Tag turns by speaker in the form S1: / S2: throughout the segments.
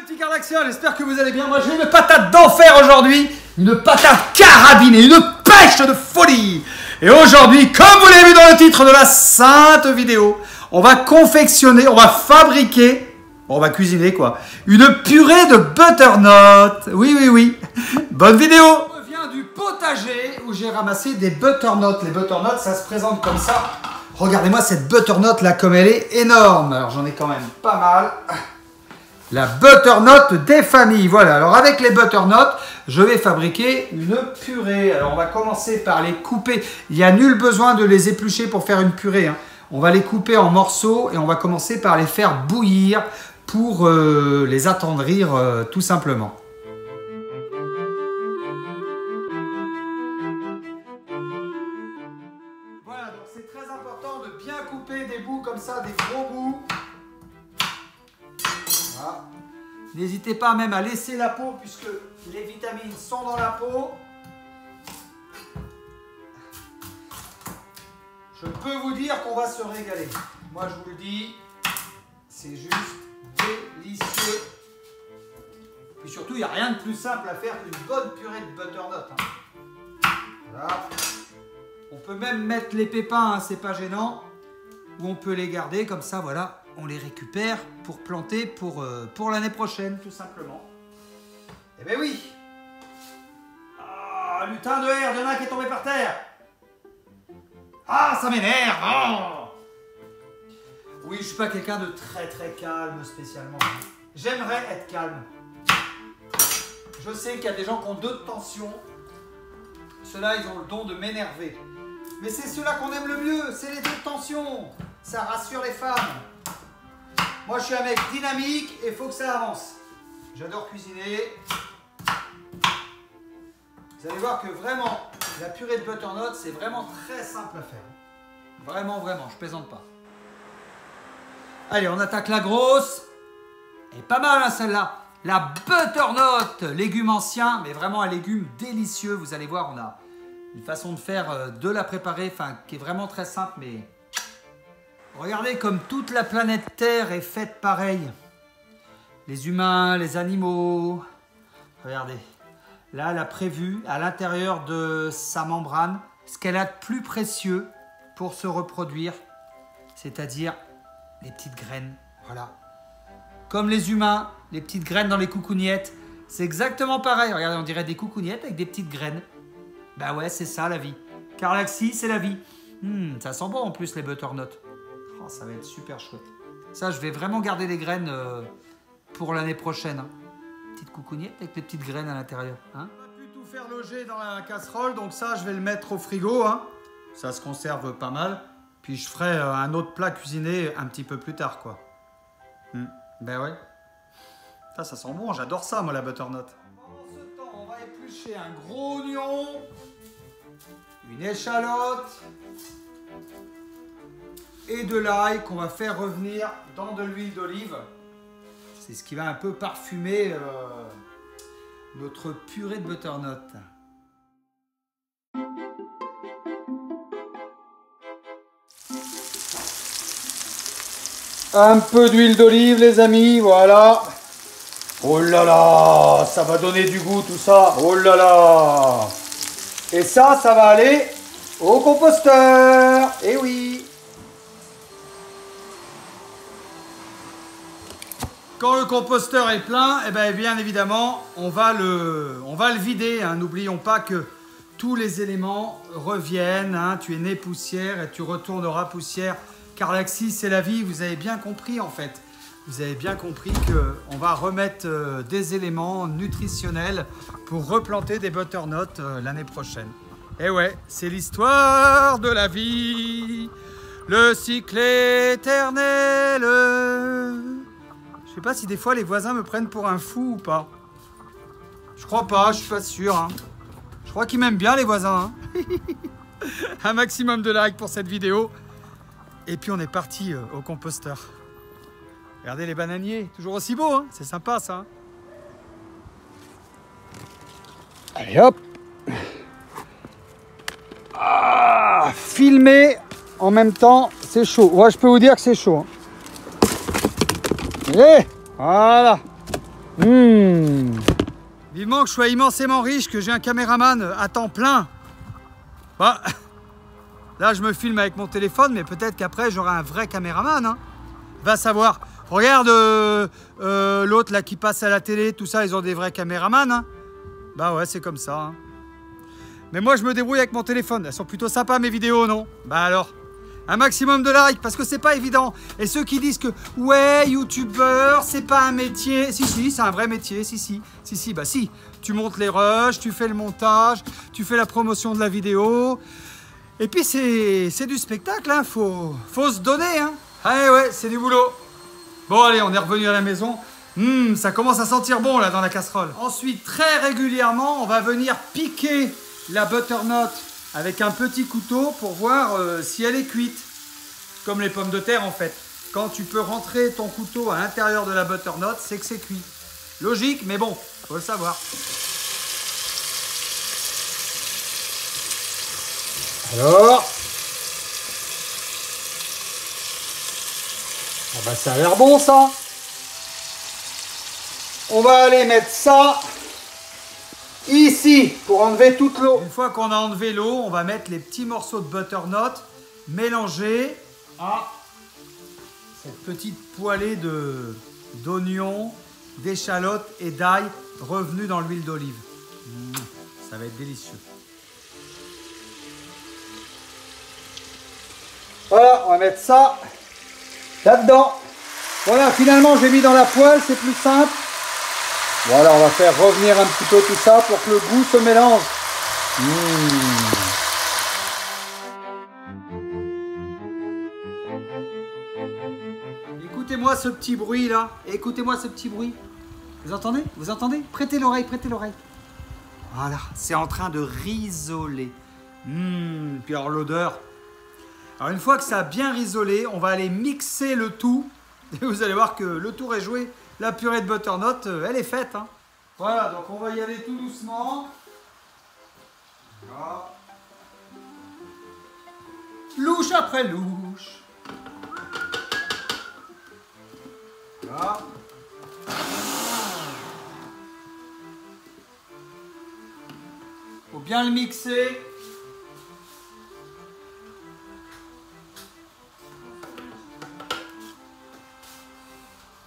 S1: petits Cardaxiens, j'espère que vous allez bien. Moi j'ai une patate d'enfer aujourd'hui, une patate carabinée, une pêche de folie. Et aujourd'hui, comme vous l'avez vu dans le titre de la sainte vidéo, on va confectionner, on va fabriquer, on va cuisiner quoi, une purée de butternut. Oui, bonne vidéo. On revient du potager où j'ai ramassé des butternuts. Les butternuts, ça se présente comme ça. Regardez-moi cette butternut là comme elle est énorme. Alors j'en ai quand même pas mal. La butternut des familles. Voilà, alors avec les butternuts, je vais fabriquer une purée. Alors on va commencer par les couper. Il n'y a nul besoin de les éplucher pour faire une purée, hein. On va les couper en morceaux et on va commencer par les faire bouillir pour les attendrir tout simplement. Voilà, donc c'est très important de bien couper des bouts comme ça, des gros bouts. Voilà. N'hésitez pas même à laisser la peau puisque les vitamines sont dans la peau. Je peux vous dire qu'on va se régaler. Moi je vous le dis, c'est juste délicieux. Et surtout, il n'y a rien de plus simple à faire qu'une bonne purée de butternut, hein. Voilà. On peut même mettre les pépins, hein, c'est pas gênant. Ou on peut les garder comme ça, voilà. On les récupère pour planter pour l'année prochaine, tout simplement. Eh ben oui. Ah, lutin de herbe, il y en a qui est tombé par terre. Ah, ça m'énerve. Oh. Oui, je suis pas quelqu'un de très calme spécialement. J'aimerais être calme. Je sais qu'il y a des gens qui ont deux tensions. Ceux-là, ils ont le don de m'énerver. Mais c'est ceux-là qu'on aime le mieux, c'est les deux tensions. Ça rassure les femmes. Moi, je suis un mec dynamique et il faut que ça avance. J'adore cuisiner. Vous allez voir que vraiment, la purée de butternut, c'est vraiment très simple à faire. Vraiment, je plaisante pas. Allez, on attaque la grosse. Elle est pas mal, hein, celle-là. La butternut, légume ancien, mais vraiment un légume délicieux. Vous allez voir, on a une façon de faire, de la préparer, enfin, qui est vraiment très simple, mais... Regardez comme toute la planète Terre est faite pareil. Les humains, les animaux. Regardez. Là, elle a prévu à l'intérieur de sa membrane ce qu'elle a de plus précieux pour se reproduire. C'est-à-dire les petites graines. Voilà. Comme les humains, les petites graines dans les coucougnettes. C'est exactement pareil. Regardez, on dirait des coucougnettes avec des petites graines. Bah ouais, c'est ça la vie. Cardaxi, c'est la vie. Ça sent bon en plus les butternuts. Oh, ça va être super chouette. Ça, je vais vraiment garder les graines pour l'année prochaine, hein. Petite coucougnette avec les petites graines à l'intérieur, hein. On a pu tout faire loger dans la casserole, donc ça, je vais le mettre au frigo, hein. Ça se conserve pas mal. Puis je ferai un autre plat cuisiné un petit peu plus tard, quoi. Ben ouais. Ça sent bon, j'adore ça, moi, la butternut. Pendant ce temps, on va éplucher un gros oignon, une échalote et de l'ail qu'on va faire revenir dans de l'huile d'olive. C'est ce qui va un peu parfumer notre purée de butternut. Un peu d'huile d'olive, les amis, voilà. Oh là là, ça va donner du goût tout ça. Oh là là. Et ça va aller au composteur. Eh oui. Quand le composteur est plein, eh bien évidemment, on va le vider, hein. N'oublions pas que tous les éléments reviennent, hein. Tu es né poussière et tu retourneras poussière. Cardaxi, c'est la vie, vous avez bien compris en fait. Vous avez bien compris qu'on va remettre des éléments nutritionnels pour replanter des butternuts l'année prochaine. Et ouais, c'est l'histoire de la vie, le cycle éternel. Je sais pas si des fois les voisins me prennent pour un fou ou pas. Je crois pas, je suis pas sûr, hein. Je crois qu'ils m'aiment bien les voisins, hein. Un maximum de likes pour cette vidéo. Et puis on est parti au composteur. Regardez les bananiers, toujours aussi beaux, hein. C'est sympa ça, hein. Allez hop. Ah, filmer en même temps, c'est chaud. Ouais, je peux vous dire que c'est chaud, hein. Allez, voilà. Vivement que je sois immensément riche, que j'ai un caméraman à temps plein. Bah, là, je me filme avec mon téléphone, mais peut-être qu'après, j'aurai un vrai caméraman. Hein. Va savoir. Regarde l'autre là qui passe à la télé, tout ça, ils ont des vrais caméramans. Hein. Bah ouais, c'est comme ça. Hein. Mais moi, je me débrouille avec mon téléphone. Elles sont plutôt sympas, mes vidéos, non? Bah alors, un maximum de likes, parce que c'est pas évident. Et ceux qui disent que, ouais, youtubeur, c'est pas un métier. Si, si, c'est un vrai métier. Si, bah si. Tu montes les rushs, tu fais le montage, tu fais la promotion de la vidéo. Et puis, c'est du spectacle, hein. Faut se donner, hein. Allez, ouais, c'est du boulot. Bon, allez, on est revenu à la maison. Ça commence à sentir bon, là, dans la casserole. Ensuite, très régulièrement, on va venir piquer la butternut avec un petit couteau pour voir si elle est cuite. Comme les pommes de terre, en fait. Quand tu peux rentrer ton couteau à l'intérieur de la butternut, c'est que c'est cuit. Logique, mais bon, faut le savoir. Alors, ah bah ça a l'air bon ça. On va aller mettre ça ici pour enlever toute l'eau. Une fois qu'on a enlevé l'eau, on va mettre les petits morceaux de butternut mélangés à cette petite poêlée d'oignons, d'échalotes et d'ail revenus dans l'huile d'olive. Ça va être délicieux. Voilà, on va mettre ça là-dedans. Voilà, finalement, j'ai mis dans la poêle, c'est plus simple. Voilà, on va faire revenir un petit peu tout ça pour que le goût se mélange. Écoutez-moi ce petit bruit là. Écoutez-moi ce petit bruit. Vous entendez? Vous entendez? Prêtez l'oreille, prêtez l'oreille. Voilà, c'est en train de risoler. Puis alors l'odeur. Alors une fois que ça a bien risolé, on va aller mixer le tout. Et vous allez voir que le tour est joué. La purée de butternut, elle est faite. Hein. Voilà, donc on va y aller tout doucement. Voilà. Louche après louche. Voilà. Faut bien le mixer.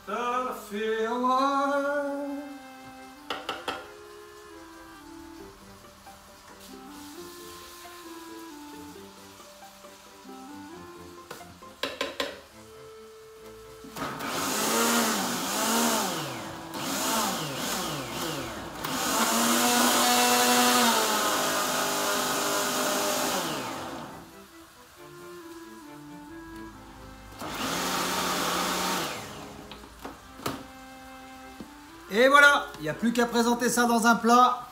S1: Ça fait Et voilà, il n'y a plus qu'à présenter ça dans un plat.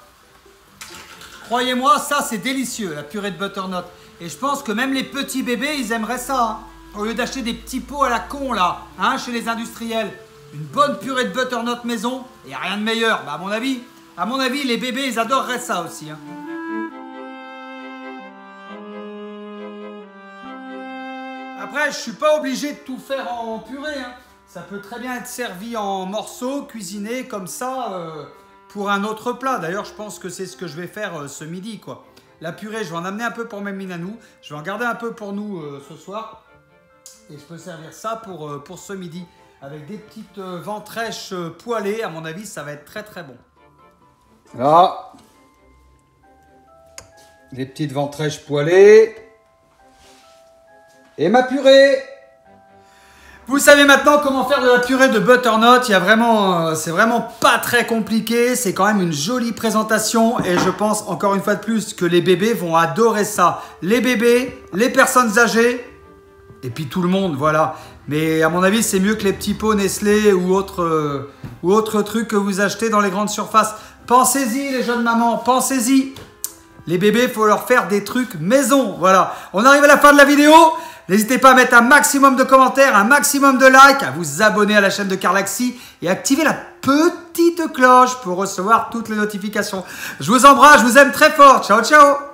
S1: Croyez-moi, ça c'est délicieux, la purée de butternut. Et je pense que même les petits bébés, ils aimeraient ça. Hein. Au lieu d'acheter des petits pots à la con là, hein, chez les industriels. Une bonne purée de butternut maison, il n'y a rien de meilleur. Bah, à mon avis, les bébés, ils adoreraient ça aussi. Hein. Après, je ne suis pas obligé de tout faire en purée. Hein. Ça peut très bien être servi en morceaux, cuisiné comme ça pour un autre plat. D'ailleurs, je pense que c'est ce que je vais faire ce midi, quoi. La purée, je vais en amener un peu pour mes minanous. Je vais en garder un peu pour nous ce soir. Et je peux servir ça pour ce midi. Avec des petites ventrèches poêlées. À mon avis, ça va être très très bon. Là, des petites ventrèches poêlées. Et ma purée. Vous savez maintenant comment faire de la purée de butternut. Il y a vraiment, c'est vraiment pas très compliqué. C'est quand même une jolie présentation et je pense encore une fois de plus que les bébés vont adorer ça. Les bébés, les personnes âgées et puis tout le monde, voilà. Mais à mon avis, c'est mieux que les petits pots Nestlé ou autres trucs que vous achetez dans les grandes surfaces. Pensez-y les jeunes mamans, pensez-y. Les bébés, il faut leur faire des trucs maison. Voilà. On arrive à la fin de la vidéo. N'hésitez pas à mettre un maximum de commentaires, un maximum de likes, à vous abonner à la chaîne de Carlaxi et activer la petite cloche pour recevoir toutes les notifications. Je vous embrasse, je vous aime très fort. Ciao, ciao!